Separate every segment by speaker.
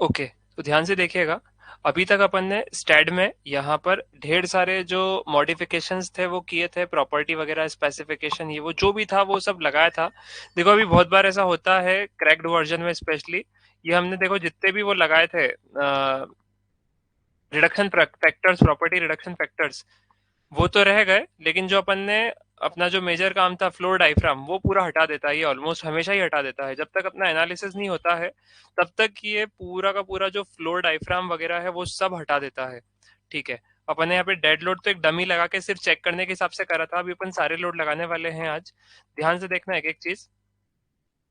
Speaker 1: Okay, तो ध्यान से देखिएगा। अभी तक अपन ने स्टैड में यहाँ पर ढेर सारे जो मॉडिफिकेशंस थे वो किए थे, प्रॉपर्टी वगैरह, स्पेसिफिकेशन, ये वो जो भी था वो सब लगाया था। देखो अभी बहुत बार ऐसा होता है क्रैक्ड वर्जन में स्पेशली, ये हमने देखो जितने भी वो लगाए थे reduction factors, property reduction factors, वो तो रह गए, लेकिन जो अपन ने अपना जो मेजर काम था फ्लोर डायफ्राम, वो पूरा हटा देता है। ये ऑलमोस्ट हमेशा ही हटा देता है। जब तक अपना एनालिसिस नहीं होता है तब तक ये पूरा का पूरा जो फ्लोर डायफ्राम वगैरह है वो सब हटा देता है। ठीक है, अपन ने यहाँ पे डेड लोड तो एक डमी लगा के सिर्फ चेक करने के हिसाब से करा था। अभी अपन सारे लोड लगाने वाले हैं आज। ध्यान से देखना एक एक चीज।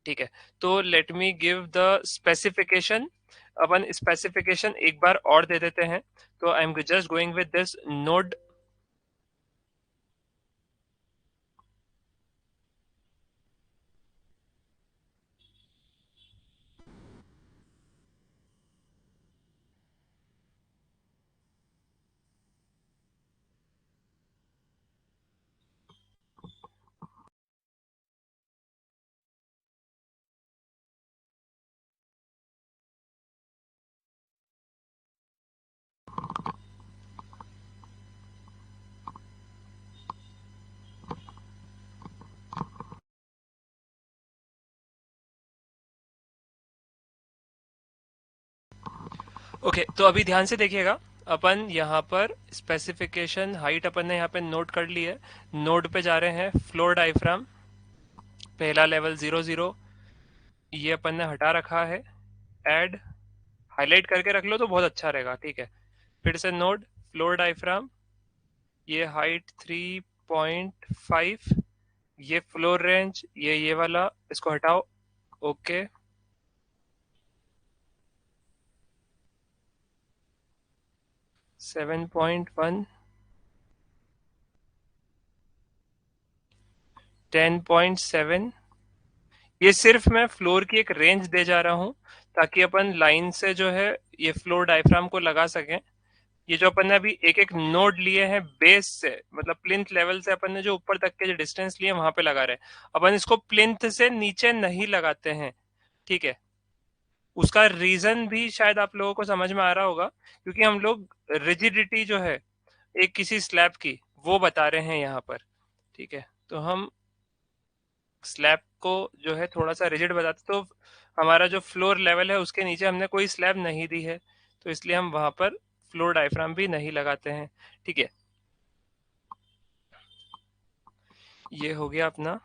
Speaker 1: ठीक है, तो let me give the specification. Upon specification एक बार और दे देते हैं। तो I am just going with this node. Okay, तो अभी ध्यान से देखिएगा। अपन यहाँ पर स्पेसिफिकेशन हाइट अपन ने यहाँ पे नोट कर ली है। नोड पे जा रहे हैं, फ्लोर डायफ्राम पहला लेवल 00, ये अपन ने हटा रखा है। ऐड, हाईलाइट करके रख लो तो बहुत अच्छा रहेगा। ठीक है, फिर से नोड फ्लोर डायफ्राम, ये हाइट 3.5, ये फ्लोर रेंज, ये वाला, इसको हटाओ। ओके, 7.1, 10.7। ये सिर्फ मैं फ्लोर की एक रेंज दे जा रहा हूँ ताकि अपन लाइन से जो है ये फ्लोर डायफ्राम को लगा सकें। ये जो अपन ने अभी एक एक नोड लिए हैं बेस से, मतलब प्लिंथ लेवल से अपन ने जो ऊपर तक के जो डिस्टेंस लिए वहां पे लगा रहे हैं। अपन इसको प्लिंथ से नीचे नहीं लगाते हैं। ठीक है, उसका रीजन भी शायद आप लोगों को समझ में आ रहा होगा, क्योंकि हम लोग रिजिडिटी जो है एक किसी स्लैब की वो बता रहे हैं यहाँ पर। ठीक है, तो हम स्लैब को जो है थोड़ा सा रिजिड बताते, तो हमारा जो फ्लोर लेवल है उसके नीचे हमने कोई स्लैब नहीं दी है, तो इसलिए हम वहां पर फ्लोर डायफ्राम भी नहीं लगाते हैं। ठीक है, ये हो गया अपना।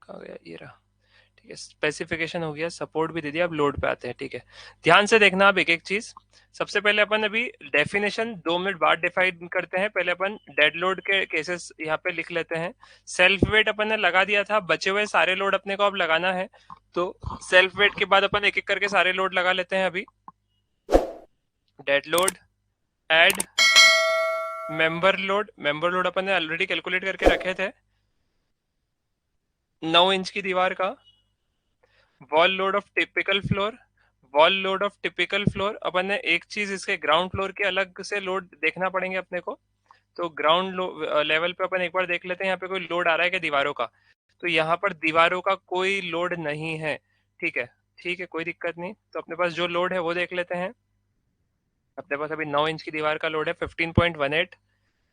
Speaker 1: कहाँ गया, ये रहा। ठीक है, स्पेसिफिकेशन हो गया, सपोर्ट भी दे दिया। अब लोड पे आते हैं। ठीक है, ध्यान से देखना अब एक एक चीज। सबसे पहले अपन अभी डेफिनेशन 2 मिनट बाद डिफाइन करते हैं। पहले अपन डेड लोड के केसेस यहाँ पे लिख लेते हैं। सेल्फ वेट अपन ने लगा दिया था, बचे हुए सारे लोड अपने को अब लगाना है। तो सेल्फ वेट के बाद अपन एक एक करके सारे लोड लगा लेते हैं अभी। Dead load, add, member load अपन ने ऑलरेडी कैलकुलेट करके रखे थे, 9 इंच की दीवार का। Wall load of typical floor, wall load of typical floor. अपन ने एक चीज इसके ग्राउंड फ्लोर के अलग से लोड देखना पड़ेंगे अपने को। तो ग्राउंड लेवल पे अपन एक बार देख लेते हैं यहाँ पे कोई लोड आ रहा है क्या दीवारों का। तो यहाँ पर दीवारों का कोई लोड नहीं है। ठीक है, ठीक है, कोई दिक्कत नहीं। तो अपने पास जो लोड है वो देख लेते हैं। अपने पास अभी 9 इंच की दीवार का लोड है 15.18।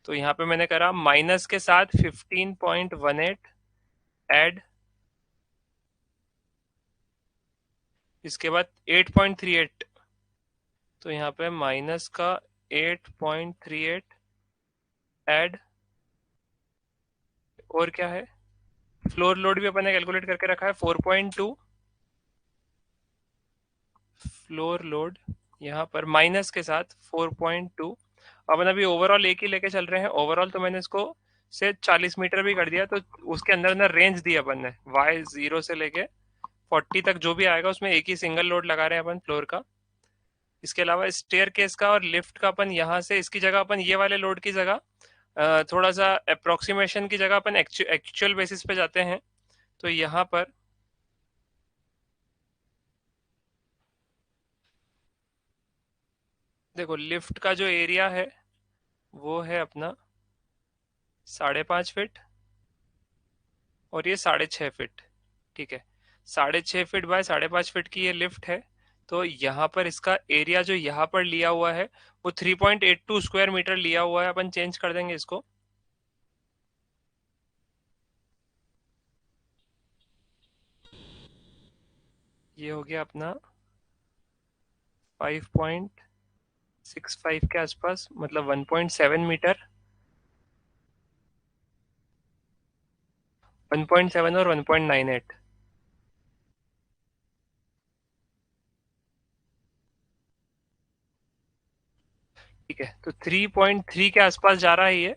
Speaker 1: तो यहाँ पे मैंने करा माइनस के साथ 15.18 एड, इसके बाद 8.38। तो यहाँ पे माइनस का 8.38 एड, और क्या है, फ्लोर लोड भी अपन ने कैलकुलेट करके रखा है 4.2। फ्लोर लोड यहाँ पर माइनस के साथ 4.2। अपन अभी ओवरऑल एक ही लेके चल रहे हैं। ओवरऑल तो मैंने इसको से 40 मीटर भी कर दिया, तो उसके अंदर अंदर रेंज दी अपन ने, y0 से लेके 40 तक जो भी आएगा उसमें एक ही सिंगल लोड लगा रहे हैं अपन फ्लोर का। इसके अलावा स्टेयर केस का और लिफ्ट का अपन यहाँ से इसकी जगह अपन ये वाले लोड की जगह थोड़ा सा अप्रोक्सीमेशन की जगह अपन एक्चुअल बेसिस पे जाते हैं। तो यहाँ पर देखो लिफ्ट का जो एरिया है वो है अपना 5.5 फीट और ये 6.5 फीट। ठीक है, 6.5 फीट बाय 5.5 फीट की ये लिफ्ट है। तो यहाँ पर इसका एरिया जो यहाँ पर लिया हुआ है वो 3.82 स्क्वायर मीटर लिया हुआ है। अपन चेंज कर देंगे इसको। ये हो गया अपना 5.65 के आसपास, मतलब 1.7 मीटर। 1.7 और 1.98। ठीक है, तो 3.3 के आसपास जा रहा है ये।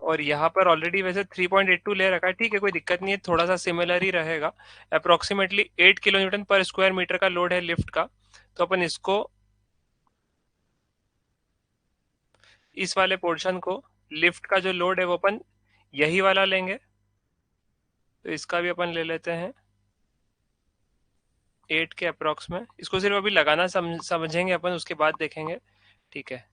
Speaker 1: और यहाँ पर ऑलरेडी वैसे 3.82 ले रखा है। ठीक है, कोई दिक्कत नहीं है, थोड़ा सा सिमिलर ही रहेगा। अप्रोक्सीमेटली 8 किलो न्यूटन पर स्क्वायर मीटर का लोड है लिफ्ट का। तो अपन इसको, इस वाले पोर्शन को, लिफ्ट का जो लोड है वो अपन यही वाला लेंगे। तो इसका भी अपन ले लेते हैं 8 के अप्रोक्स में। इसको सिर्फ अभी लगाना समझेंगे अपन, उसके बाद देखेंगे। ठीक है,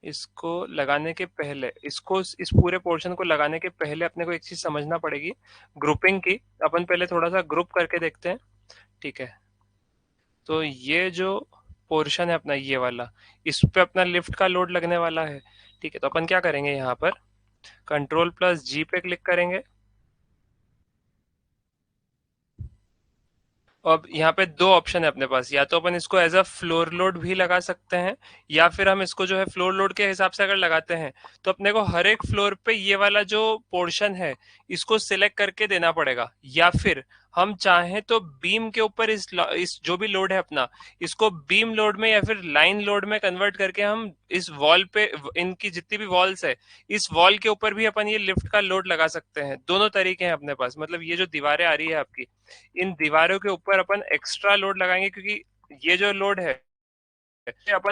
Speaker 1: इसको लगाने के पहले, इसको, इस पूरे पोर्शन को लगाने के पहले अपने को एक चीज समझना पड़ेगी, ग्रुपिंग की। अपन पहले थोड़ा सा ग्रुप करके देखते हैं। ठीक है, तो ये जो पोर्शन है अपना, ये वाला, इस पे अपना लिफ्ट का लोड लगने वाला है। ठीक है, तो अपन क्या करेंगे, यहाँ पर Ctrl+G पे क्लिक करेंगे। अब यहाँ पे दो ऑप्शन है अपने पास, या तो अपन इसको एज अ फ्लोर लोड भी लगा सकते हैं, या फिर हम इसको जो है फ्लोर लोड के हिसाब से अगर लगाते हैं तो अपने को हर एक फ्लोर पे ये वाला जो पोर्शन है इसको सिलेक्ट करके देना पड़ेगा। या फिर हम चाहें तो बीम के ऊपर इस जो भी लोड है अपना, इसको बीम लोड में या फिर लाइन लोड में कन्वर्ट करके हम इस वॉल पे, इनकी जितनी भी वॉल्स है, इस वॉल के ऊपर भी अपन ये लिफ्ट का लोड लगा सकते हैं। दोनों तरीके हैं अपने पास। मतलब ये जो दीवारें आ रही है आपकी, इन दीवारों के ऊपर अपन एक्स्ट्रा लोड लगाएंगे, क्योंकि ये जो लोड है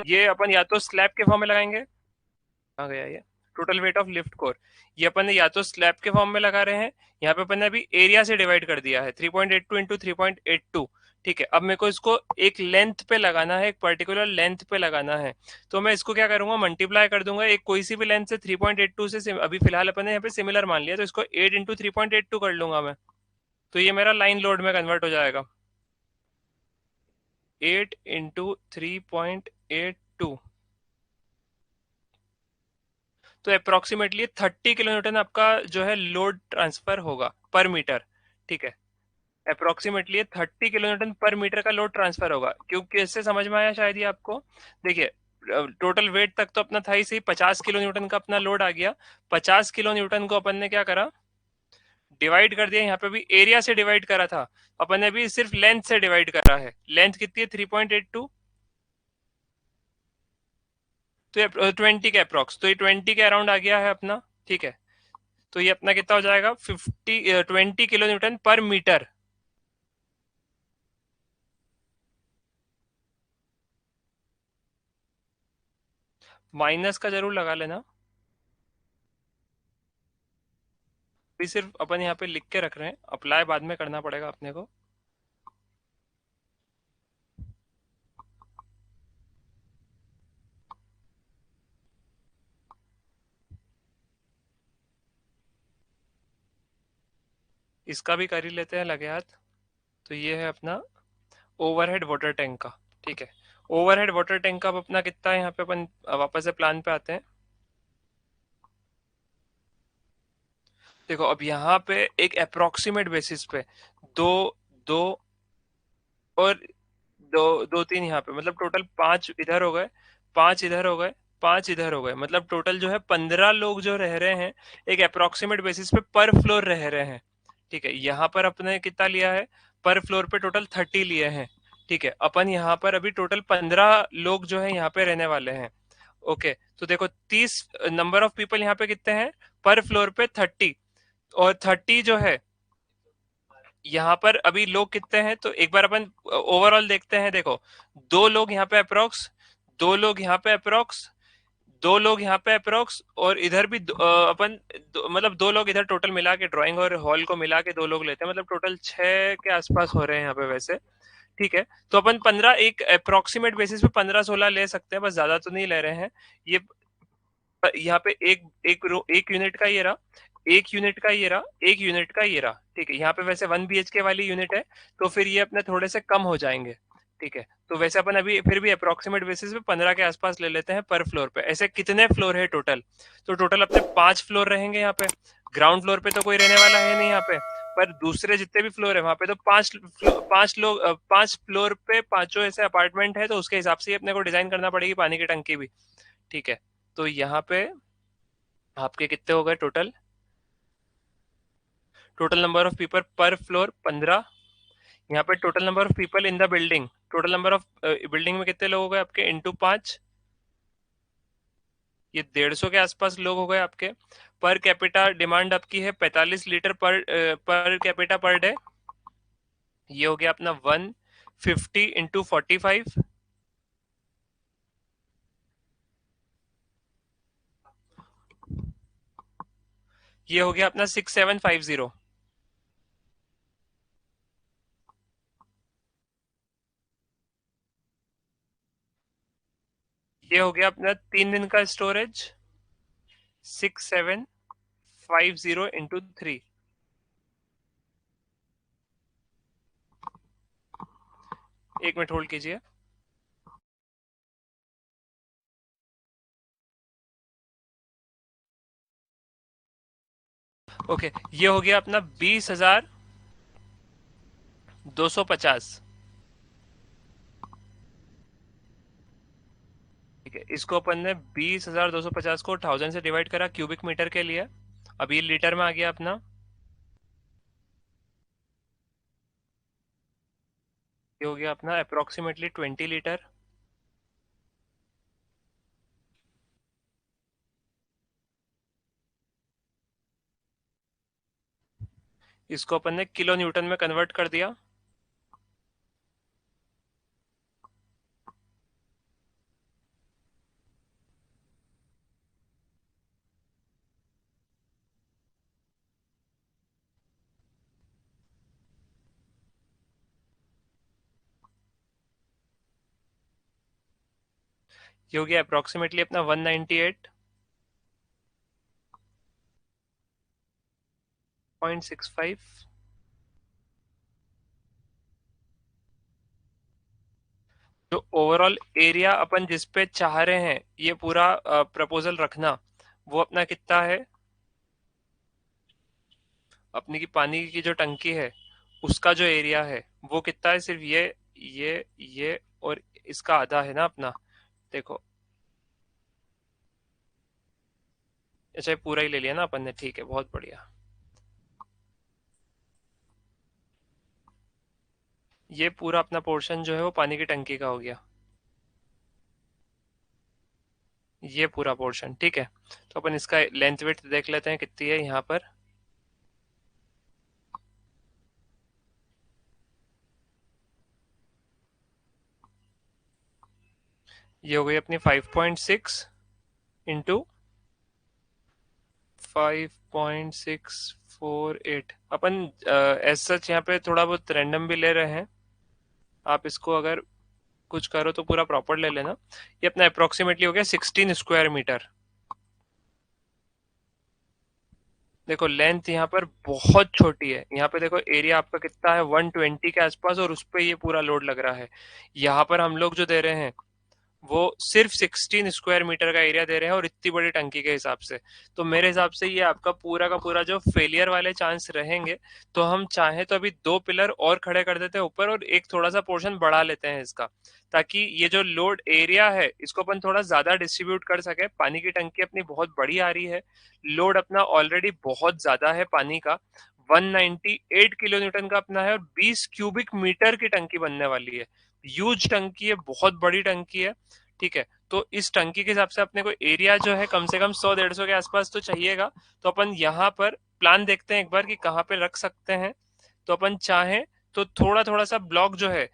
Speaker 1: ये अपन या तो स्लैब के फॉर्म में लगाएंगे। कहाँ गया ये, total weight of lift core, ये अपन ने या तो स्लैब के फॉर्म में लगा रहे हैं। यहाँ पे अपन ने अभी एरिया से डिवाइड कर दिया है, 3.82 इंटू 3.82। ठीक है, अब मेरे को इसको एक लेंथ पे लगाना है, एक पर्टिकुलर लेंथ पे लगाना है। तो मैं इसको क्या करूंगा, मल्टीप्लाई कर दूंगा एक कोई सी भी लेंथ से 3.82 से। अभी फिलहाल अपन ने यहाँ पे सिमिलर मान लिया, तो इसको 8 इंटू 3.82 कर लूंगा मैं। तो ये मेरा लाइन लोड में कन्वर्ट हो जाएगा। 8 इंटू 3.82, तो अप्रोक्सीमेटली 30 किलो न्यूटन आपका जो है लोड ट्रांसफर होगा पर मीटर। ठीक है, अप्रोक्सीमेटली 30 किलो न्यूटन पर मीटर का लोड ट्रांसफर होगा। क्योंकि इससे समझ में आया शायद ये आपको। देखिए, टोटल वेट तक तो अपना था ही सही, 50 किलो न्यूटन का अपना लोड आ गया। 50 किलो न्यूटन को अपन ने क्या करा, डिवाइड कर दिया। यहाँ पे भी एरिया से डिवाइड करा था, अपन ने भी सिर्फ लेंथ से डिवाइड करा है। लेंथ कितनी है, 3.82, तो ये 20 के अप्रोक्स, तो ये 20 के अराउंड आ गया है अपना। ठीक है, तो ये अपना कितना हो जाएगा, 20 किलो न्यूटन पर मीटर। माइनस का जरूर लगा लेना, भी सिर्फ अपन यहाँ पे लिख के रख रहे हैं, अप्लाई बाद में करना पड़ेगा अपने को। इसका भी कर ही लेते हैं लगे हाथ। तो ये है अपना ओवरहेड वाटर टैंक का। ठीक है, ओवरहेड वाटर टैंक का अब अपना कितना है, यहाँ पे अपन वापस से प्लान पे आते हैं। देखो, अब यहाँ पे एक अप्रोक्सीमेट बेसिस पे दो, दो और दो, दो तीन यहाँ पे, मतलब टोटल 5 इधर हो गए, 5 इधर हो गए, 5 इधर हो गए, मतलब टोटल जो है 15 लोग जो रह रहे हैं एक अप्रोक्सीमेट बेसिस पे पर फ्लोर रह रहे हैं। ठीक है, यहाँ पर अपने कितना लिया है, पर फ्लोर पे टोटल 30 लिए हैं। ठीक है, अपन यहाँ पर अभी टोटल 15 लोग जो है यहाँ पे रहने वाले हैं। ओके, तो देखो 30 नंबर ऑफ पीपल यहाँ पे कितने हैं, पर फ्लोर पे 30, और 30 जो है यहाँ पर अभी लोग कितने हैं, तो एक बार अपन ओवरऑल देखते हैं। देखो, दो लोग यहाँ पे अप्रोक्स, दो लोग यहाँ पे अप्रोक्स, दो लोग यहाँ पे अप्रोक्स, और इधर भी अपन मतलब दो लोग इधर, टोटल मिला के ड्राइंग और हॉल को मिला के दो लोग लेते हैं, मतलब टोटल 6 के आसपास हो रहे हैं यहाँ पे वैसे। ठीक है, तो अपन 15 एक अप्रोक्सीमेट बेसिस पे 15-16 ले सकते हैं, बस ज्यादा तो नहीं ले रहे हैं। ये यहाँ पे एक एक यूनिट का ये रहा। एक यूनिट का ये रहा, एक यूनिट का ये रहा, ठीक है। यहाँ पे वैसे 1 बीएचके वाली यूनिट है, तो फिर ये अपने थोड़े से कम हो जाएंगे, ठीक है। तो वैसे अपन अभी फिर भी अप्रोक्सीमेट बेसिस पे 15 के आसपास ले लेते हैं पर फ्लोर पे। ऐसे कितने फ्लोर है टोटल? तो टोटल अपने 5 फ्लोर रहेंगे यहाँ पे। ग्राउंड फ्लोर पे तो कोई रहने वाला है नहीं यहाँ पे, पर दूसरे जितने भी फ्लोर है वहां पे तो पांच लोग, 5 फ्लोर पे पांचों ऐसे अपार्टमेंट है, तो उसके हिसाब से ही अपने को डिजाइन करना पड़ेगी पानी की टंकी भी, ठीक है। तो यहाँ पे आपके कितने हो गए total? Total number of people पर फ्लोर 15। यहाँ पे total number of people in the building, total number of building में कितने लोग हो गए आपके? इंटू 5, ये 150 के आसपास लोग हो गए आपके। पर कैपिटा डिमांड आपकी है 45 litre per capita per day. ये हो गया अपना 150 इंटू 45, ये हो गया अपना 6750। ये हो गया अपना 3 दिन का स्टोरेज, 6750 इंटू 3। एक मिनट होल्ड कीजिए। ओके, ये हो गया अपना 20,250, ठीक है। इसको अपन ने 20,250 को 1000 से डिवाइड करा क्यूबिक मीटर के लिए। अब ये लीटर में आ गया अपना, ये हो गया अपना अप्रोक्सीमेटली 20 लीटर। इसको अपन ने किलो न्यूटन में कन्वर्ट कर दिया। ये हो गया अप्रोक्सीमेटली अपना 198.65। जो ओवरऑल एरिया अपन जिस पे चाह रहे हैं ये पूरा प्रपोजल रखना, वो अपना कितना है? अपनी की पानी की जो टंकी है उसका जो एरिया है वो कितना है? सिर्फ ये और इसका आधा है ना अपना, देखो। अच्छा, ये पूरा ही ले लिया ना अपन ने, ठीक है, बहुत बढ़िया। ये पूरा अपना पोर्शन जो है वो पानी की टंकी का हो गया, ये पूरा पोर्शन, ठीक है। तो अपन इसका लेंथ विड्थ देख लेते हैं कितनी है यहाँ पर। ये हो गई अपनी 5.6 इंटू 5.648। अपन एज सच यहाँ पे थोड़ा बहुत रैंडम भी ले रहे हैं, आप इसको अगर कुछ करो तो पूरा प्रॉपर ले लेना। ये अपना अप्रोक्सीमेटली हो गया 16 स्क्वायर मीटर। देखो लेंथ यहाँ पर बहुत छोटी है, यहाँ पे देखो एरिया आपका कितना है 120 के आसपास, और उस पे ये पूरा लोड लग रहा है। यहाँ पर हम लोग जो दे रहे हैं वो सिर्फ 16 स्क्वायर मीटर का एरिया दे रहे हैं, और इतनी बड़ी टंकी के हिसाब से। तो मेरे हिसाब से ये आपका पूरा का पूरा जो फेलियर वाले चांस रहेंगे, तो हम चाहें तो अभी 2 पिलर और खड़े कर देते हैं ऊपर, और एक थोड़ा सा पोर्शन बढ़ा लेते हैं इसका, ताकि ये जो लोड एरिया है इसको अपन थोड़ा ज्यादा डिस्ट्रीब्यूट कर सके। पानी की टंकी अपनी बहुत बड़ी आ रही है, लोड अपना ऑलरेडी बहुत ज्यादा है पानी का, 198 किलो न्यूटन का अपना है, और 20 क्यूबिक मीटर की टंकी बनने वाली है। ह्यूज टंकी है, बहुत बड़ी टंकी है, ठीक है। तो इस टंकी के हिसाब से अपने को एरिया जो है कम से कम 100-150 के आसपास तो चाहिएगा। तो अपन यहाँ पर प्लान देखते हैं एक बार कि कहाँ पे रख सकते हैं। तो अपन चाहें तो थोड़ा थोड़ा सा ब्लॉक जो है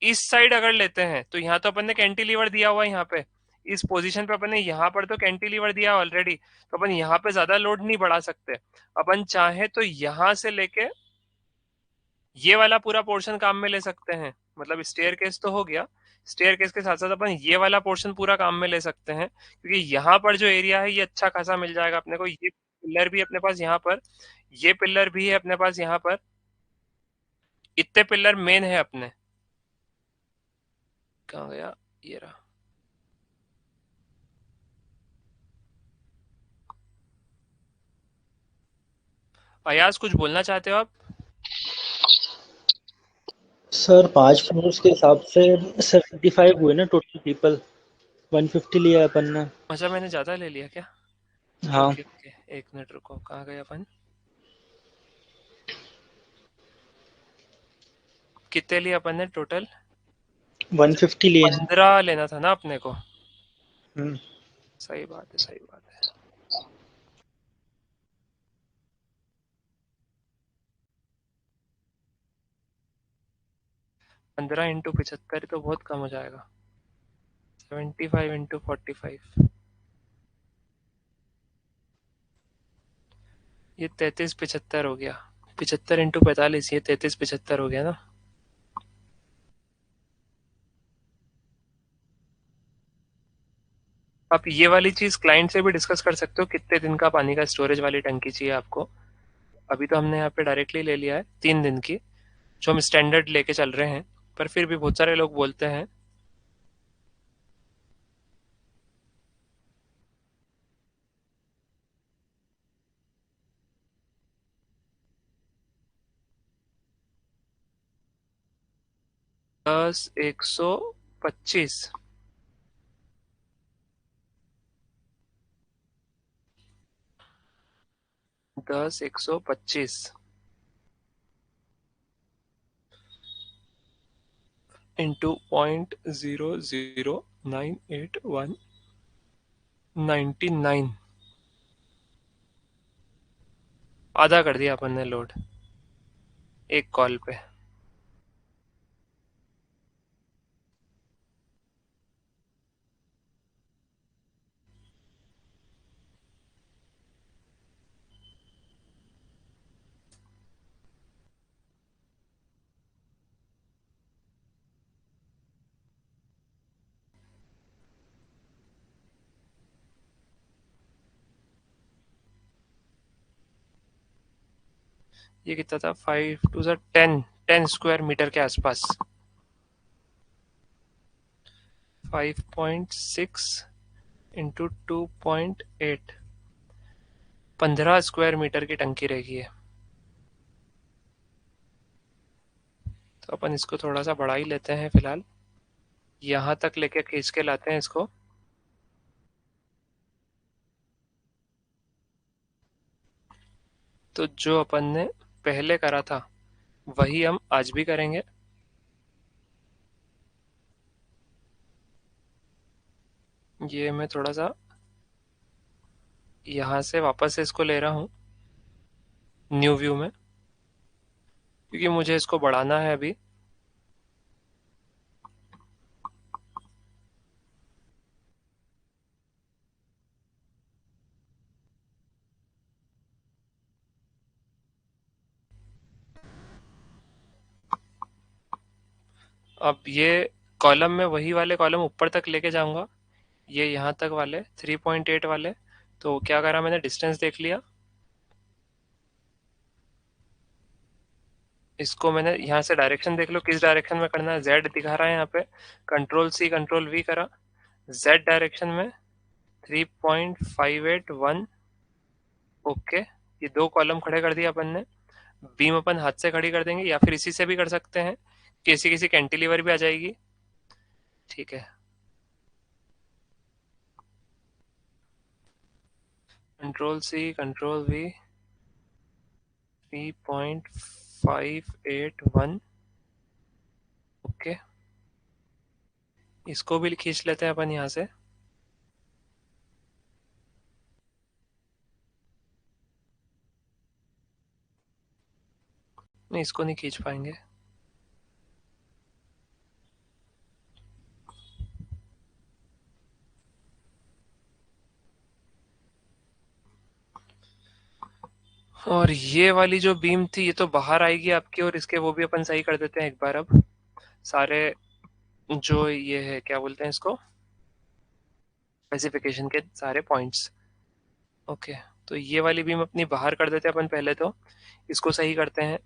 Speaker 1: इस साइड अगर लेते हैं, तो यहाँ तो अपन ने कैंटिलीवर दिया हुआ है, यहाँ पे इस पोजीशन पे अपन ने यहाँ पर तो कैंटिलीवर दिया ऑलरेडी, तो अपन यहाँ पे ज्यादा लोड नहीं बढ़ा सकते। अपन चाहे तो यहाँ से लेके ये वाला पूरा पोर्शन काम में ले सकते हैं, मतलब स्टेयर केस तो हो गया, स्टेयर केस के साथ साथ अपन ये वाला पोर्शन पूरा काम में ले सकते हैं, क्योंकि यहाँ पर जो एरिया है ये अच्छा खासा मिल जाएगा अपने को। ये पिलर भी अपने पास यहाँ पर, ये पिलर भी है अपने पास यहाँ पर, इतने पिलर मेन है अपने। कहाँ गया, ये रहा। अयाज कुछ बोलना चाहते हो आप?
Speaker 2: सर 5 फ्लोर्स के हिसाब से 75 हुए ना टोटल पीपल, 150 लिया है अपन ने।
Speaker 1: अच्छा मैंने ज्यादा ले लिया क्या?
Speaker 2: हाँ,
Speaker 1: ओके ओके, एक मिनट रुको, कहाँ गए अपन? कितने लिए अपन ने टोटल? अच्छा,
Speaker 2: 150 लिए हैं।
Speaker 1: 15 लेना था ना अपने को।
Speaker 2: हम्म,
Speaker 1: सही बात है, सही बात है। 15 × 75 तो बहुत कम हो जाएगा। 75 × 45, ये 33 75 हो गया। 75 × 45, ये 33 75 हो गया ना। आप ये वाली चीज क्लाइंट से भी डिस्कस कर सकते हो, कितने दिन का पानी का स्टोरेज वाली टंकी चाहिए आपको। अभी तो हमने यहाँ पे डायरेक्टली ले लिया है 3 दिन की, जो हम स्टैंडर्ड लेके चल रहे हैं, पर फिर भी बहुत सारे लोग बोलते हैं। 10 125, 10 125 इंटू 0.0098199, आधा कर दिया अपन ने लोड एक कॉल पे। ये कितना था, 5 2 10 10 स्क्वायर मीटर के आसपास। 5.6 × 2.8, 15 स्क्वायर मीटर की टंकी रहेगी है। तो अपन इसको थोड़ा सा बढ़ा ही लेते हैं फिलहाल, यहाँ तक लेके खींच के लाते हैं इसको। तो जो अपन ने पहले करा था वही हम आज भी करेंगे। ये मैं थोड़ा सा यहाँ से वापस से इसको ले रहा हूँ न्यू व्यू में, क्योंकि मुझे इसको बढ़ाना है अभी। अब ये कॉलम में वही वाले कॉलम ऊपर तक लेके जाऊंगा, ये यहाँ तक वाले 3.8 वाले। तो क्या करा मैंने, डिस्टेंस देख लिया, इसको मैंने यहाँ से डायरेक्शन देख लो किस डायरेक्शन में करना है, जेड दिखा रहा है यहाँ पे। कंट्रोल C कंट्रोल V करा, जेड डायरेक्शन में 3.581। ओके, ये दो कॉलम खड़े कर दिए अपन ने। बीम अपन हाथ से खड़ी कर देंगे या फिर इसी से भी कर सकते हैं, किसी किसी कैंटिलीवर भी आ जाएगी। ठीक है, control C control V, 3.581। Okay, इसको भी खींच लेते हैं अपन यहाँ से। नहीं, इसको नहीं खींच पाएंगे। और ये वाली जो बीम थी ये तो बाहर आएगी आपकी, और इसके वो भी अपन सही कर देते हैं एक बार अब सारे, जो ये है क्या बोलते हैं इसको, स्पेसिफिकेशन के सारे पॉइंट्स। ओके, तो ये वाली बीम अपनी बाहर कर देते हैं अपन, पहले तो इसको सही करते हैं।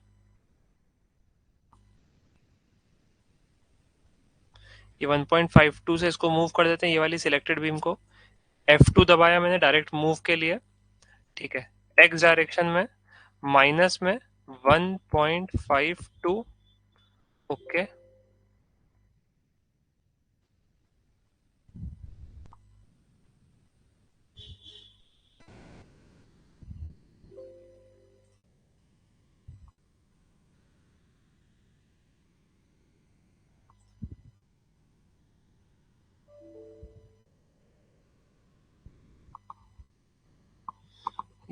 Speaker 1: ये 1.52 से इसको मूव कर देते हैं, ये वाली सिलेक्टेड बीम को। F2 दबाया मैंने डायरेक्ट मूव के लिए, ठीक है। एक्स डायरेक्शन में माइनस में 1.52, ओके।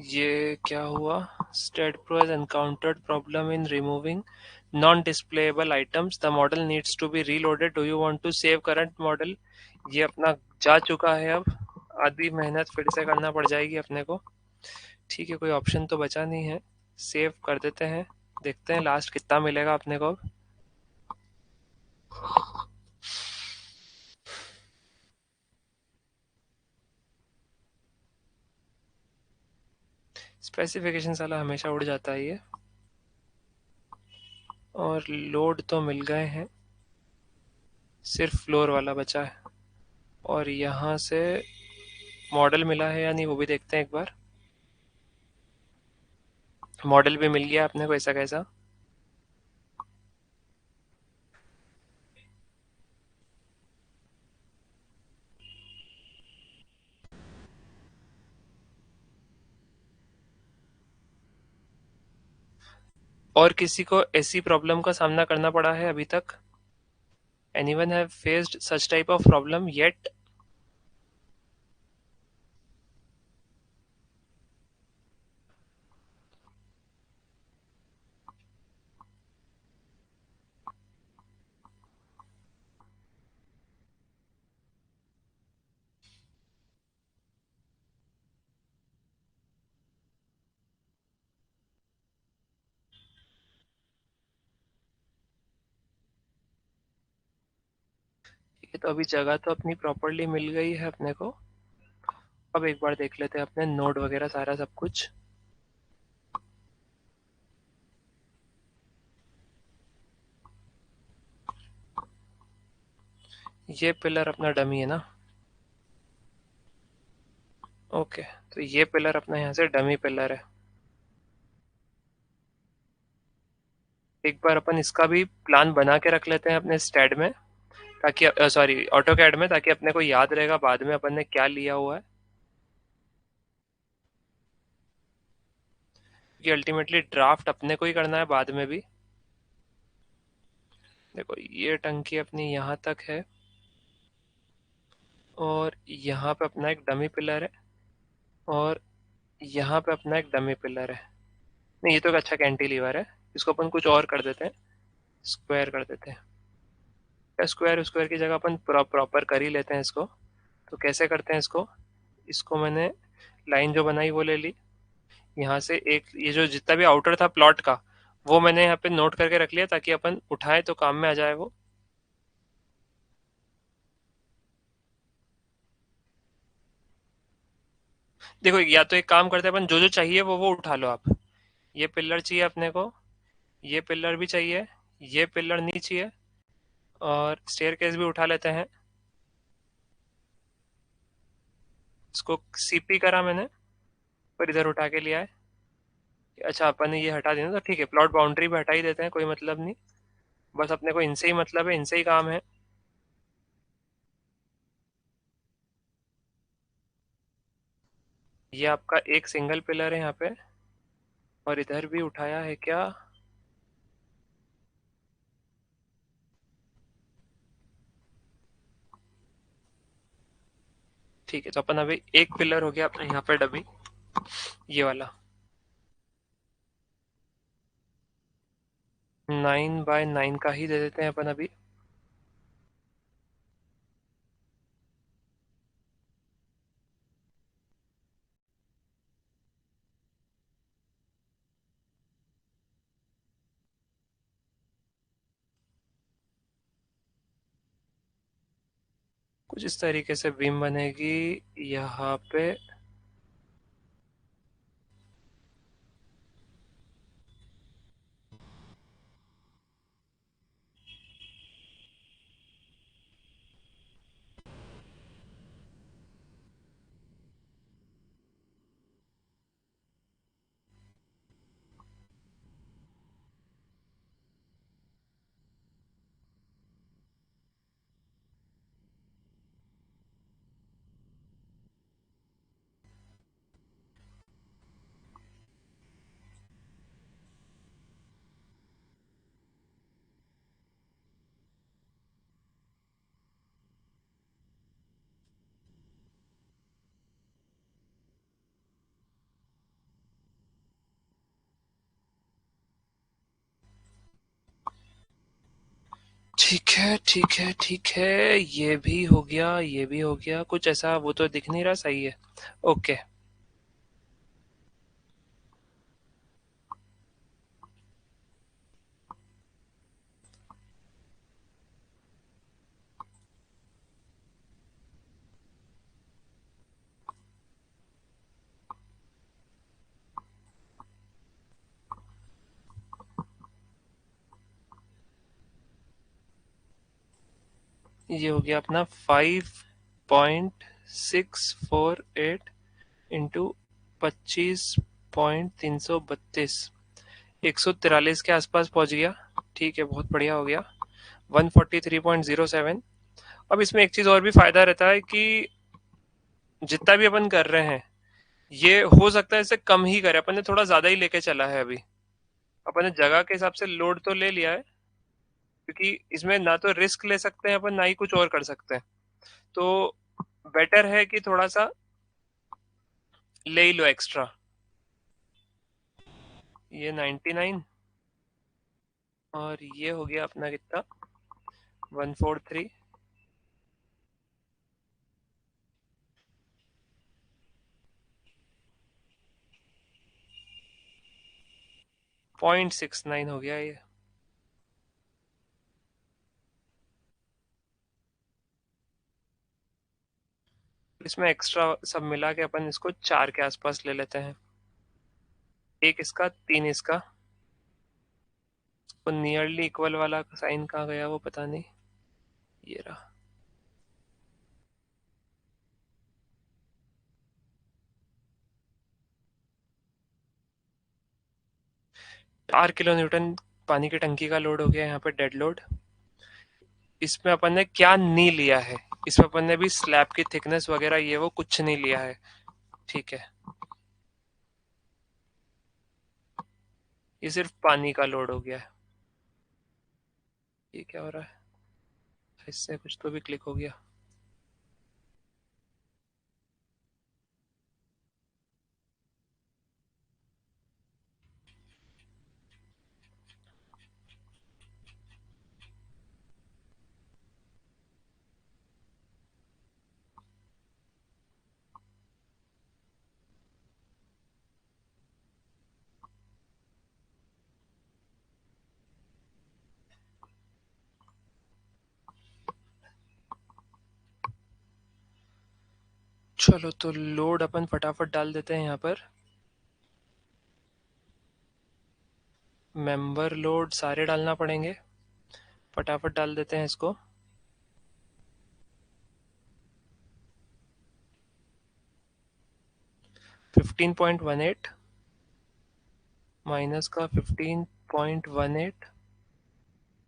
Speaker 1: ये क्या हुआ? State pro has encountered problem in removing non-displayable items. The model needs to be reloaded. Do you want to save current model? ये अपना जा चुका है, अब आधी मेहनत फिर से करना पड़ जाएगी अपने को। ठीक है, कोई ऑप्शन तो बचा नहीं है, सेव कर देते हैं। देखते हैं लास्ट कितना मिलेगा अपने को अब। स्पेसिफिकेशन साला हमेशा उड़ जाता है ये। और लोड तो मिल गए हैं, सिर्फ फ्लोर वाला बचा है। और यहाँ से मॉडल मिला है या नहीं वो भी देखते हैं एक बार। मॉडल भी मिल गया अपने को, ऐसा कैसा। और किसी को ऐसी प्रॉब्लम का सामना करना पड़ा है अभी तक? Anyone have faced such type of problem yet? ये तो अभी जगह तो अपनी प्रॉपरली मिल गई है अपने को। अब एक बार देख लेते हैं अपने नोड वगैरह सारा सब कुछ। ये पिलर अपना डमी है ना? ओके, तो ये पिलर अपना यहाँ से डमी पिलर है। एक बार अपन इसका भी प्लान बना के रख लेते हैं अपने स्टैड में, ताकि सॉरी ऑटो कैड में, ताकि अपने को याद रहेगा बाद में अपन ने क्या लिया हुआ है। क्योंकि अल्टीमेटली ड्राफ्ट अपने को ही करना है बाद में भी। देखो ये टंकी अपनी यहाँ तक है, और यहाँ पे अपना एक डमी पिलर है, और यहाँ पे अपना एक डमी पिलर है। नहीं, ये तो एक अच्छा कैंटिलीवर है, इसको अपन कुछ और कर देते हैं, स्क्वायर कर देते हैं। या स्क्वायर स्क्वायर की जगह अपन प्रॉपर कर ही लेते हैं इसको। तो कैसे करते हैं इसको? इसको मैंने लाइन जो बनाई वो ले ली। यहाँ से एक ये जो जितना भी आउटर था प्लॉट का, वो मैंने यहाँ पे नोट करके रख लिया, ताकि अपन उठाए तो काम में आ जाए वो। देखो या तो एक काम करते हैं अपन, जो जो चाहिए वो उठा लो आप। ये पिलर चाहिए अपने को, ये पिलर भी चाहिए, ये पिलर नहीं चाहिए, और स्टेयर केस भी उठा लेते हैं। इसको सीपी करा मैंने, पर इधर उठा के लिया है। अच्छा अपन ने ये हटा दिया तो ठीक है, प्लॉट बाउंड्री भी हटा ही देते हैं, कोई मतलब नहीं। बस अपने को इनसे ही मतलब है, इनसे ही काम है। ये आपका एक सिंगल पिलर है यहाँ पे, और इधर भी उठाया है क्या? ठीक है, तो अपन अभी एक पिलर हो गया अपने यहाँ पे डबी, ये वाला। 9 बाय 9 का ही दे देते हैं अपन अभी। कुछ इस तरीके से बीम बनेगी यहाँ पे। ठीक है ठीक है ठीक है, ये भी हो गया ये भी हो गया, कुछ ऐसा वो तो दिख नहीं रहा, सही है। ओके, ये हो गया अपना 5.648 इंटू 25.332, 143 के आसपास पहुंच गया। ठीक है, बहुत बढ़िया हो गया। 143.07। अब इसमें एक चीज और भी फायदा रहता है कि जितना भी अपन कर रहे हैं, ये हो सकता है इससे कम ही करे, अपन ने थोड़ा ज्यादा ही लेके चला है अभी। अपन ने जगह के हिसाब से लोड तो ले लिया है, क्योंकि इसमें ना तो रिस्क ले सकते हैं अपन, ना ही कुछ और कर सकते हैं। तो बेटर है कि थोड़ा सा ले ही लो एक्स्ट्रा। ये 99, और ये हो गया अपना कितना, 143। 0.69 हो गया ये। इसमें एक्स्ट्रा सब मिला के अपन इसको 4 के आसपास ले लेते हैं। एक इसका, 3 इसका। वो नियरली इक्वल वाला साइन कहाँ गया वो पता नहीं, ये रहा। 4 किलो न्यूटन पानी की टंकी का लोड हो गया यहाँ पे, डेड लोड। इसमें अपन ने क्या नहीं लिया है, इसमें अपन ने भी स्लैब की थिकनेस वगैरह ये वो कुछ नहीं लिया है। ठीक है, ये सिर्फ पानी का लोड हो गया है। ये क्या हो रहा है, इससे कुछ तो भी क्लिक हो गया। चलो तो लोड अपन फटाफट डाल देते हैं यहाँ पर। मेंबर लोड सारे डालना पड़ेंगे, फटाफट डाल देते हैं इसको। 15.18 माइनस का 15.18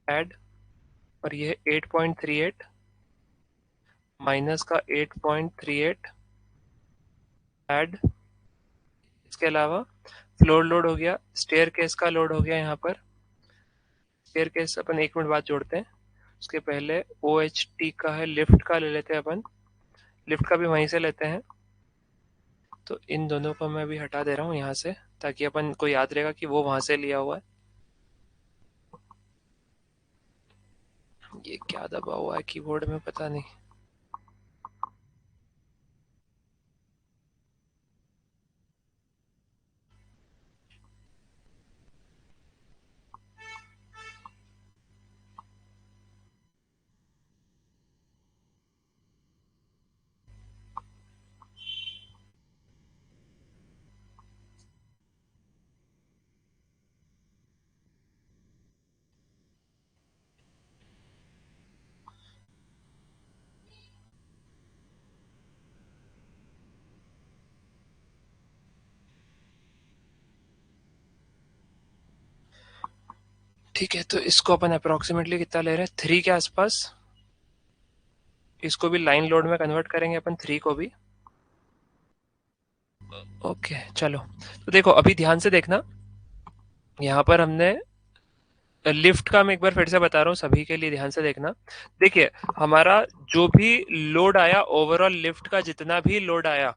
Speaker 1: ऐड, और ये 8.38 माइनस का 8.38 ऐड। इसके अलावा फ्लोर लोड हो गया, स्टेयर केस का लोड हो गया यहाँ पर। स्टेयर केस अपन 1 मिनट बाद जोड़ते हैं, उसके पहले ओ एच टी का है, लिफ्ट का ले लेते हैं अपन। लिफ्ट का भी वहीं से लेते हैं। तो इन दोनों को मैं अभी हटा दे रहा हूँ यहाँ से, ताकि अपन को याद रहेगा कि वो वहां से लिया हुआ है। ये क्या दबा हुआ है कीबोर्ड में पता नहीं। ठीक है, तो इसको अपन अप्रोक्सीमेटली कितना ले रहे हैं, 3 के आसपास। इसको भी लाइन लोड में कन्वर्ट करेंगे अपन, 3 को भी। ओके चलो, तो देखो अभी ध्यान से देखना, यहाँ पर हमने लिफ्ट का, मैं एक बार फिर से बता रहा हूँ सभी के लिए, ध्यान से देखना। देखिए, हमारा जो भी लोड आया, ओवरऑल लिफ्ट का जितना भी लोड आया,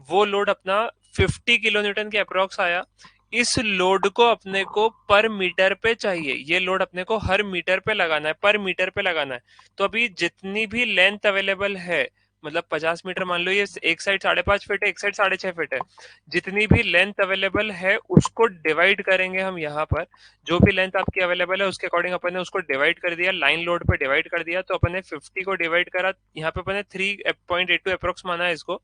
Speaker 1: वो लोड अपना 50 किलो न्यूटन के अप्रोक्स आया। इस लोड को अपने को पर मीटर पे चाहिए, ये लोड अपने को हर मीटर पे लगाना है, पर मीटर पे लगाना है। तो अभी जितनी भी लेंथ अवेलेबल है, मतलब 50 मीटर मान लो, ये एक साइड 5.5 फीट है, एक साइड 6.5 फीट है, जितनी भी लेंथ अवेलेबल है उसको डिवाइड करेंगे हम यहाँ पर। जो भी लेंथ आपकी अवेलेबल है उसके अकॉर्डिंग अपन ने उसको डिवाइड कर दिया, लाइन लोड पे डिवाइड कर दिया। तो अपन ने 50 को डिवाइड करा, यहाँ पे अपन ने 3.82 अप्रोक्स माना है इसको।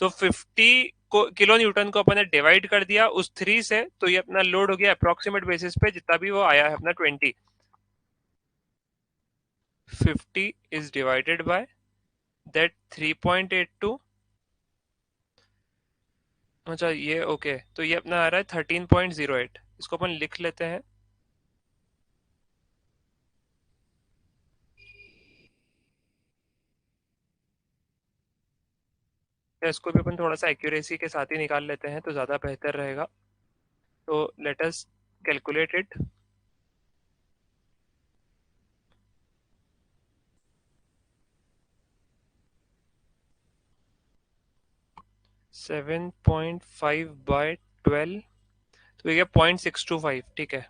Speaker 1: तो 50 को किलो न्यूटन को अपन ने डिवाइड कर दिया उस 3 से, तो ये अपना लोड हो गया अप्रोक्सीमेट बेसिस पे जितना भी वो आया है अपना 20। 50 इज डिवाइडेड बाय दैट 3.82। अच्छा ये ओके, तो ये अपना आ रहा है 13.08। इसको अपन लिख लेते हैं। इसको भी अपन थोड़ा सा एक्यूरेसी के साथ ही निकाल लेते हैं तो ज्यादा बेहतर रहेगा। तो लेट अस कैलकुलेट इट। 7.5/12, तो ये 0.625, ठीक है।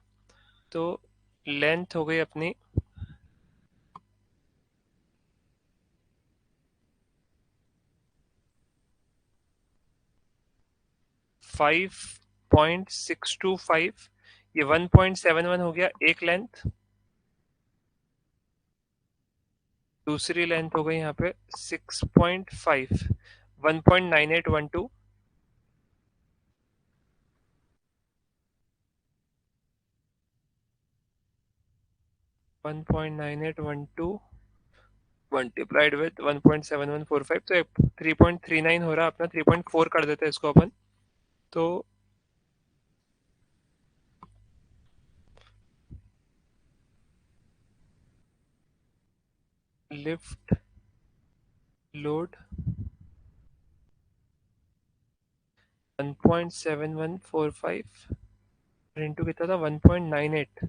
Speaker 1: तो लेंथ हो गई अपनी 5.625, ये 1.71 हो गया एक लेंथ। दूसरी लेंथ हो गई यहाँ पे 6.5, 1.9812। 1.9812 मल्टीप्लाइड विथ 1.7145, तो 3.39 हो रहा है अपना। 3.4 कर देते हैं इसको अपन। तो लिफ्ट लोड 1.7145 इंटू कितना था, 1.98,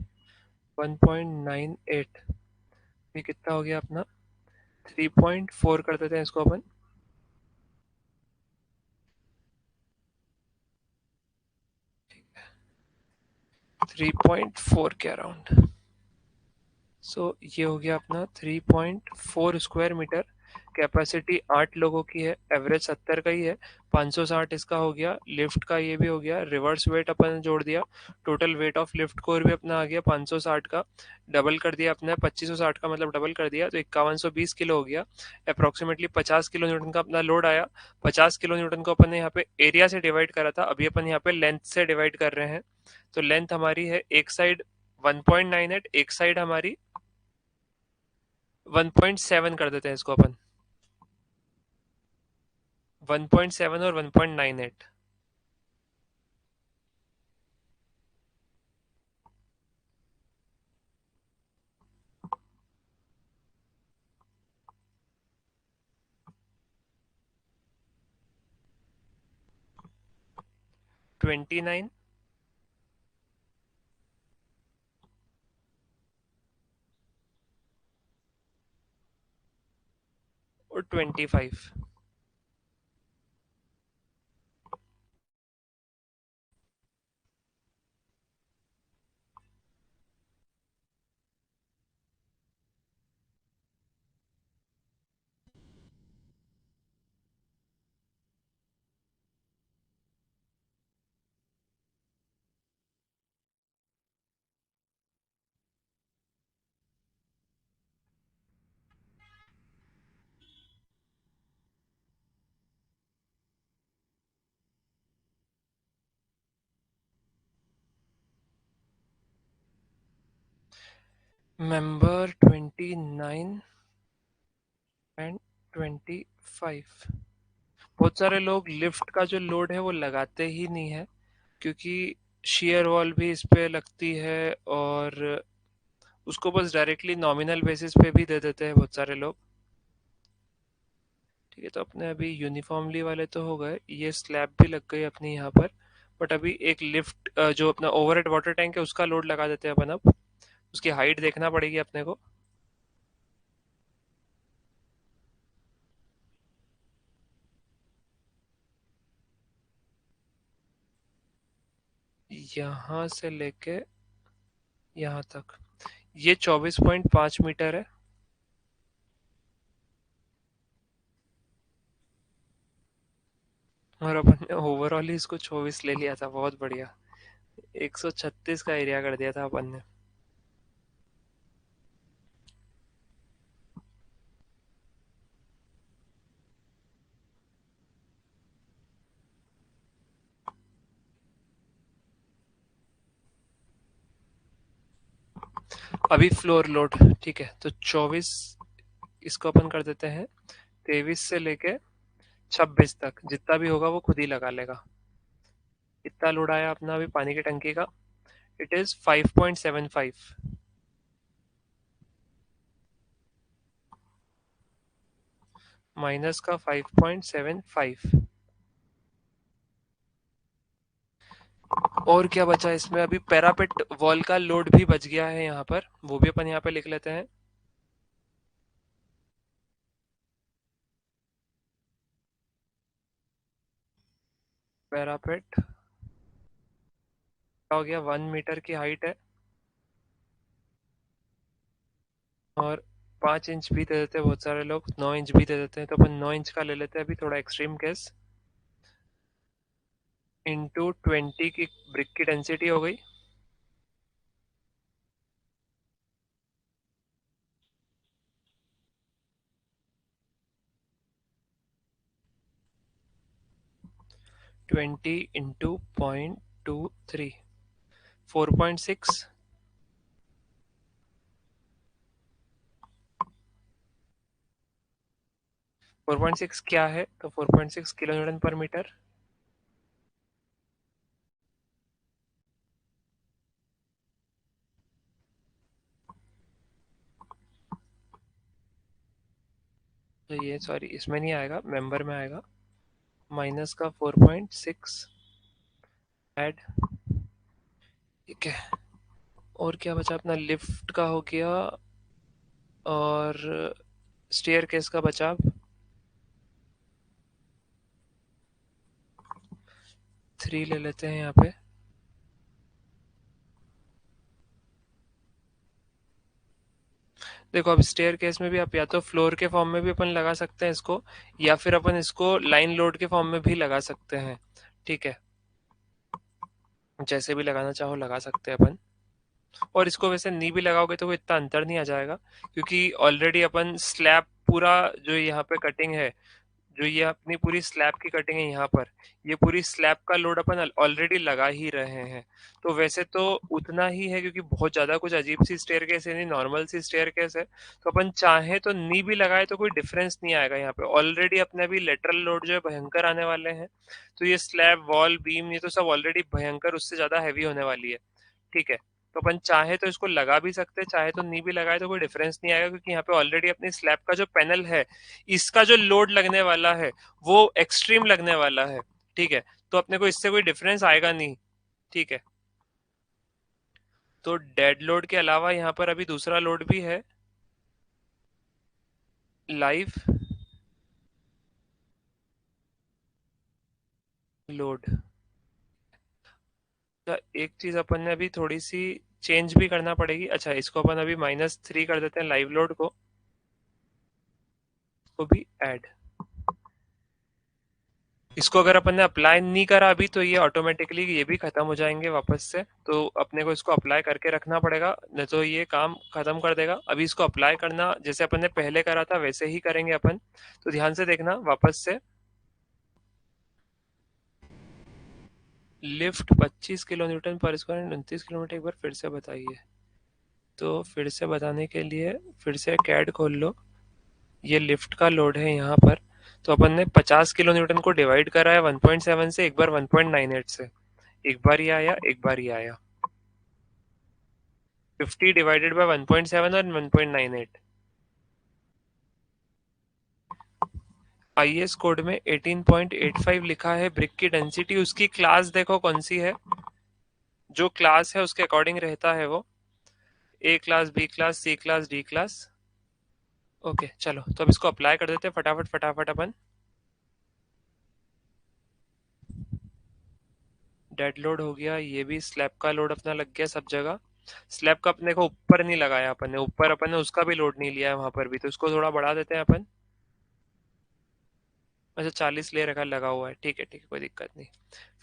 Speaker 1: 1.98, ये कितना हो गया अपना, 3.4 कर देते हैं इसको अपन। 3.4 के अराउंड। सो ये हो गया अपना 3.4 स्क्वायर मीटर। कैपेसिटी 8 लोगों की है, एवरेज 70 का ही है। 560 इसका हो गया, लिफ्ट का ये भी हो गया, रिवर्स वेट अपन ने जोड़ दिया। Total weight of lift core भी अपना आ गया 560 का, डबल कर दिया अपने 2560 का, मतलब डबल कर दिया तो 5120 किलो हो गया। अप्रोक्सीमेटली 50 किलो न्यूटन का अपना लोड आया। 50 किलो न्यूटन को अपन ने यहाँ पे एरिया से डिवाइड करा था, अभी अपन यहाँ पे लेंथ से डिवाइड कर रहे हैं। तो लेंथ हमारी है एक साइड 1.98, एक साइड हमारी 1.7 कर देते हैं इसको अपन। 1.7 और 1.98। 29 और 25। Member 29 and 25। बहुत सारे लोग लिफ्ट का जो लोड है वो लगाते ही नहीं है, क्योंकि शेयर वॉल भी इस पे लगती है, और उसको बस डायरेक्टली नॉमिनल बेसिस पे भी दे देते हैं बहुत सारे लोग। ठीक है, तो अपने अभी यूनिफॉर्मली वाले तो हो गए, ये स्लैब भी लग गई अपनी यहाँ पर। बट अभी एक लिफ्ट जो अपना ओवरहेड वाटर टैंक है उसका लोड लगा देते हैं अपन अब। उसकी हाइट देखना पड़ेगी अपने को। यहाँ से लेके यहाँ तक ये 24.5 मीटर है। और अपन ने ओवरऑल ही इसको 24 ले लिया था, बहुत बढ़िया। 136 का एरिया कर दिया था अपन ने। अभी फ्लोर लोड, ठीक है, तो 24, इसको अपन कर देते हैं 23 से लेके 26 तक, जितना भी होगा वो खुद ही लगा लेगा। कितना लोड आया अपना अभी पानी की टंकी का? इट इज 5.75 माइनस का 5.75। और क्या बचा इसमें? अभी पैरापेट वॉल का लोड भी बच गया है यहाँ पर, वो भी अपन यहाँ पे लिख लेते हैं। पैरापेट हो गया, 1 मीटर की हाइट है, और 5 इंच भी दे देते हैं, बहुत सारे लोग 9 इंच भी दे देते हैं, तो अपन 9 इंच का ले लेते हैं अभी, थोड़ा एक्सट्रीम केस। इंटू 20 की ब्रिक की डेंसिटी हो गई। Twenty into 0.23, 4.6। 4.6 क्या है? तो 4.6 किलो न्यूटन पर मीटर। तो ये सॉरी इसमें नहीं आएगा, मेंबर में आएगा। माइनस का 4.6 ऐड, ठीक है। और क्या बचा अपना? लिफ्ट का हो गया, और स्टेयर केस का बचा। 3 ले लेते हैं यहाँ पे। देखो अब स्टेयर केस में भी आप या तो फ्लोर के फॉर्म में भी अपन लगा सकते हैं इसको, या फिर अपन इसको लाइन लोड के फॉर्म में भी लगा सकते हैं, ठीक है। जैसे भी लगाना चाहो लगा सकते हैं अपन। और इसको वैसे नी भी लगाओगे तो वो इतना अंतर नहीं आ जाएगा, क्योंकि ऑलरेडी अपन स्लैब पूरा, जो यहाँ पे कटिंग है, जो ये अपनी पूरी स्लैब की कटिंग है यहाँ पर, ये पूरी स्लैब का लोड अपन ऑलरेडी लगा ही रहे हैं। तो वैसे तो उतना ही है, क्योंकि बहुत ज्यादा कुछ अजीब सी स्टेयर केस है नहीं, नॉर्मल सी स्टेयर केस है। तो अपन चाहे तो नी भी लगाए तो कोई डिफरेंस नहीं आएगा यहाँ पे। ऑलरेडी अपने अभी लेटरल लोड जो है भयंकर आने वाले हैं, तो ये स्लैब वॉल बीम ये तो सब ऑलरेडी भयंकर उससे ज्यादा हैवी होने वाली है, ठीक है। तो अपन चाहे तो इसको लगा भी सकते हैं, चाहे तो नी भी लगाए तो कोई डिफरेंस नहीं आएगा, क्योंकि यहाँ पे ऑलरेडी अपनी स्लैब का जो पैनल है, इसका जो लोड लगने वाला है वो एक्सट्रीम लगने वाला है, ठीक है। तो अपने को इससे कोई डिफरेंस आएगा नहीं, ठीक है। तो डेड लोड के अलावा यहाँ पर अभी दूसरा लोड भी है, लाइव लोड। तो एक चीज अपन ने अभी थोड़ी सी चेंज भी करना पड़ेगी। अच्छा, इसको अपन अभी -3 कर देते हैं, लाइव लोड को भी ऐड। इसको अगर अपन ने अप्लाई नहीं करा अभी, तो ये ऑटोमेटिकली ये भी खत्म हो जाएंगे वापस से, तो अपने को इसको अप्लाई करके रखना पड़ेगा, नहीं तो ये काम खत्म कर देगा। अभी इसको अप्लाई करना जैसे अपन ने पहले करा था वैसे ही करेंगे अपन, तो ध्यान से देखना वापस से। लिफ्ट 25 किलो न्यूटन पर स्क्वायर 29 किलोमीटर, एक बार फिर से बताइए। तो फिर से बताने के लिए फिर से कैड खोल लो। ये लिफ्ट का लोड है यहाँ पर, तो अपन ने 50 किलो न्यूटन को डिवाइड करा है 1.7 से, एक बार 1.98 से, एक बार ये आया एक बार ये आया। 50 डिवाइडेड बाय 1.7 और 1.98। आईएस कोड में 18.85 लिखा है ब्रिक की डेंसिटी, उसकी क्लास देखो कौन सी है, जो क्लास है उसके अकॉर्डिंग रहता है वो, ए क्लास, बी क्लास, सी क्लास, डी क्लास। ओके चलो, तो अब इसको अप्लाई कर देते हैं फटाफट फटाफट अपन। डेड लोड हो गया, ये भी स्लैब का लोड अपना लग गया सब जगह। स्लैब का अपने को ऊपर नहीं लगाया अपन ने, ऊपर अपन ने उसका भी लोड नहीं लिया है वहां पर भी, तो उसको थोड़ा बढ़ा देते हैं अपन। अच्छा 40 ले रखा लगा हुआ है, ठीक है ठीक है, कोई दिक्कत नहीं।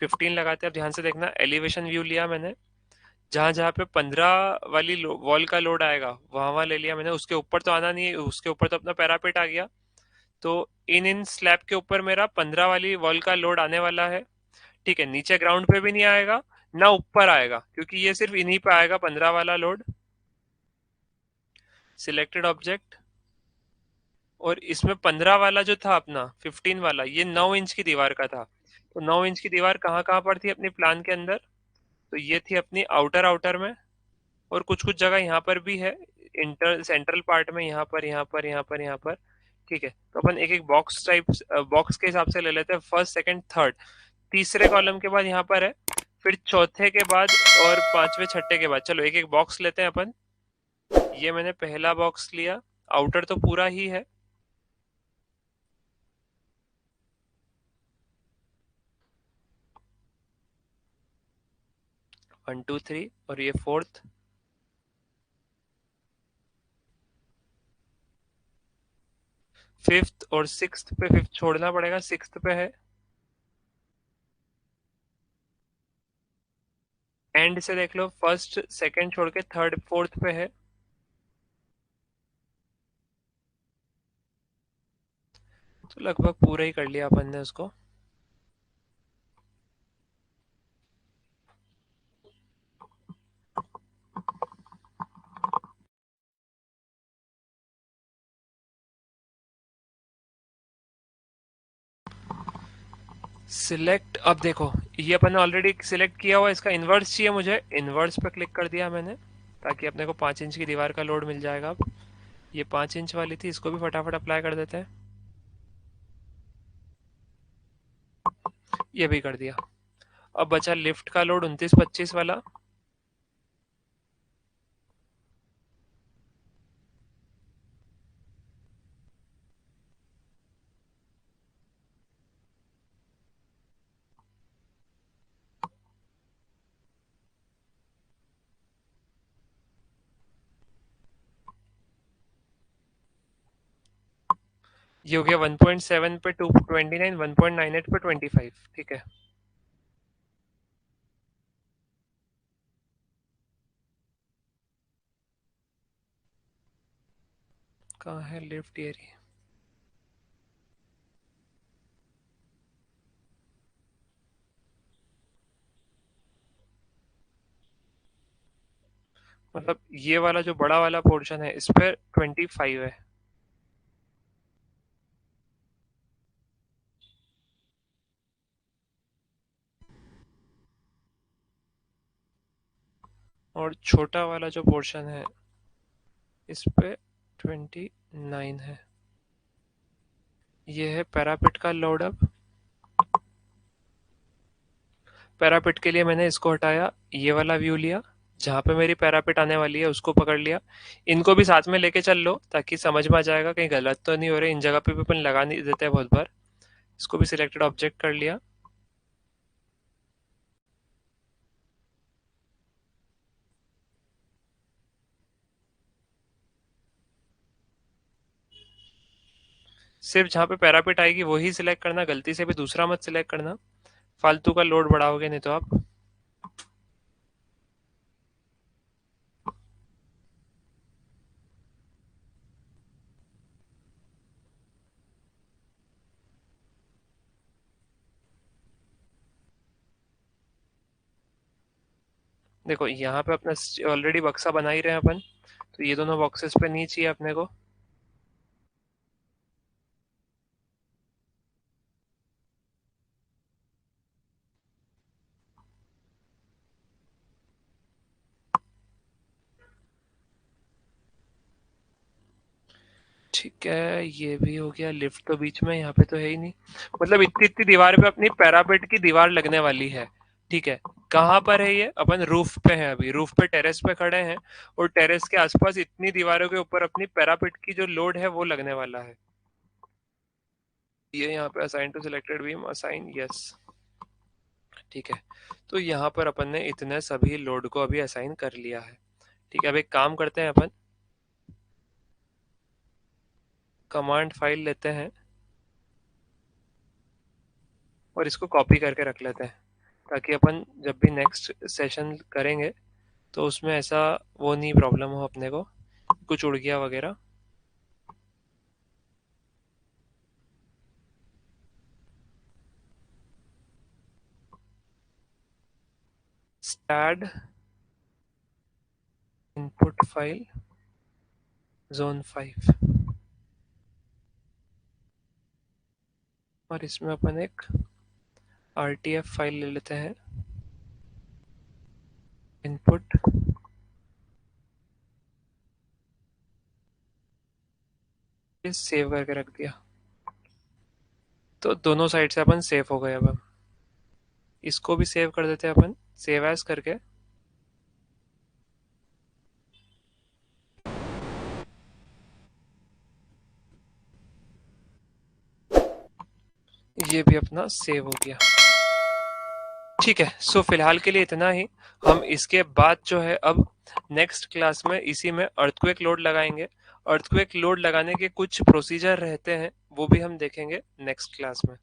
Speaker 1: 15 लगाते हैं। अब ध्यान से देखना, एलिवेशन व्यू लिया मैंने, जहां जहां पे 15 वाली वॉल का लोड आएगा वहां वहां ले लिया मैंने। उसके ऊपर तो आना नहीं है, उसके ऊपर तो अपना पैरापेट आ गया। तो इन स्लैब के ऊपर मेरा 15 वाली वॉल का लोड आने वाला है। ठीक है, नीचे ग्राउंड पे भी नहीं आएगा ना ऊपर आएगा, क्योंकि ये सिर्फ इन्हीं पे आएगा 15 वाला लोड। सिलेक्टेड ऑब्जेक्ट, और इसमें 15 वाला जो था अपना 15 वाला, ये 9 इंच की दीवार का था। तो 9 इंच की दीवार कहाँ कहाँ पर थी अपनी प्लान के अंदर? तो ये थी अपनी आउटर आउटर में, और कुछ कुछ जगह यहाँ पर भी है, इंटर सेंट्रल पार्ट में, यहाँ पर यहाँ पर यहाँ पर यहाँ पर। ठीक है, तो अपन एक एक बॉक्स टाइप, बॉक्स के हिसाब से ले लेते हैं। फर्स्ट सेकंड थर्ड, तीसरे कॉलम के बाद यहाँ पर है, फिर चौथे के बाद, और पांचवे छठे के बाद। चलो एक एक बॉक्स लेते हैं अपन। ये मैंने पहला बॉक्स लिया, आउटर तो पूरा ही है। 1 2 3, और ये फोर्थ। फिफ्थ और सिक्स्थ पे, फिफ्थ छोड़ना पड़ेगा, सिक्स्थ पे है। एंड से देख लो, फर्स्ट सेकंड छोड़ के थर्ड फोर्थ पे है। तो लगभग पूरा ही कर लिया अपन ने उसको। सिलेक्ट, अब देखो ये अपन ने ऑलरेडी सिलेक्ट किया हुआ, इसका इन्वर्स चाहिए मुझे, इन्वर्स पे क्लिक कर दिया मैंने, ताकि अपने को 5 इंच की दीवार का लोड मिल जाएगा। अब ये 5 इंच वाली थी, इसको भी फटाफट अप्लाई कर देते हैं। ये भी कर दिया। अब बचा लिफ्ट का लोड 29 25 वाला। ये हो गया 1.7 पे 229, 1.98 पे 25। ठीक है, कहाँ है लिफ्ट एरिया? मतलब ये वाला जो बड़ा वाला पोर्शन है, इस पे 25 है। और छोटा वाला जो पोर्शन है, इस पे 29 है। ये है पैरापिट का लोड। अब पैरापिट के लिए मैंने इसको हटाया, ये वाला व्यू लिया, जहां पे मेरी पैरापिट आने वाली है उसको पकड़ लिया। इनको भी साथ में लेके चल लो, ताकि समझ में आ जाएगा कहीं गलत तो नहीं हो रहे। इन जगह पे भी अपन लगा नहीं देते हैं बहुत बार। इसको भी सिलेक्टेड ऑब्जेक्ट कर लिया। सिर्फ जहां पे पैरापिट आएगी वही सिलेक्ट करना, गलती से भी दूसरा मत सिलेक्ट करना, फालतू का लोड बढ़ाओगे नहीं तो आप। देखो यहाँ पे अपना ऑलरेडी बक्सा बना ही रहे हैं अपन, तो ये दोनों बॉक्सेस पे नहीं चाहिए अपने को। ठीक है, ये भी हो गया। लिफ्ट तो बीच में यहाँ पे तो है ही नहीं, मतलब इतनी इतनी दीवार पे अपनी पैरापेट की दीवार लगने वाली है। ठीक है, कहाँ पर है ये? अपन रूफ पे है, अभी रूफ पे टेरेस पे खड़े हैं, और टेरेस के आसपास इतनी दीवारों के ऊपर अपनी पैरापेट की जो लोड है वो लगने वाला है। ये यहाँ पे assign to selected beam, assign, yes. ठीक है, तो यहाँ पर अपन ने इतने सभी लोड को अभी असाइन कर लिया है। ठीक है, अब एक काम करते हैं, अपन कमांड फाइल लेते हैं और इसको कॉपी करके रख लेते हैं, ताकि अपन जब भी नेक्स्ट सेशन करेंगे तो उसमें ऐसा वो नहीं प्रॉब्लम हो अपने को, कुछ उड़ गया वगैरह। स्टैड इनपुट फाइल जोन 5, और इसमें अपन एक RTF फाइल ले लेते हैं, इनपुट, सेव करके रख दिया। तो दोनों साइड से अपन सेव हो गए। अब इसको भी सेव कर देते हैं अपन, सेव एज करके। ये भी अपना सेव हो गया। ठीक है, सो फिलहाल के लिए इतना ही। हम इसके बाद जो है अब नेक्स्ट क्लास में इसी में अर्थक्वेक लोड लगाएंगे। अर्थक्वेक लोड लगाने के कुछ प्रोसीजर रहते हैं, वो भी हम देखेंगे नेक्स्ट क्लास में।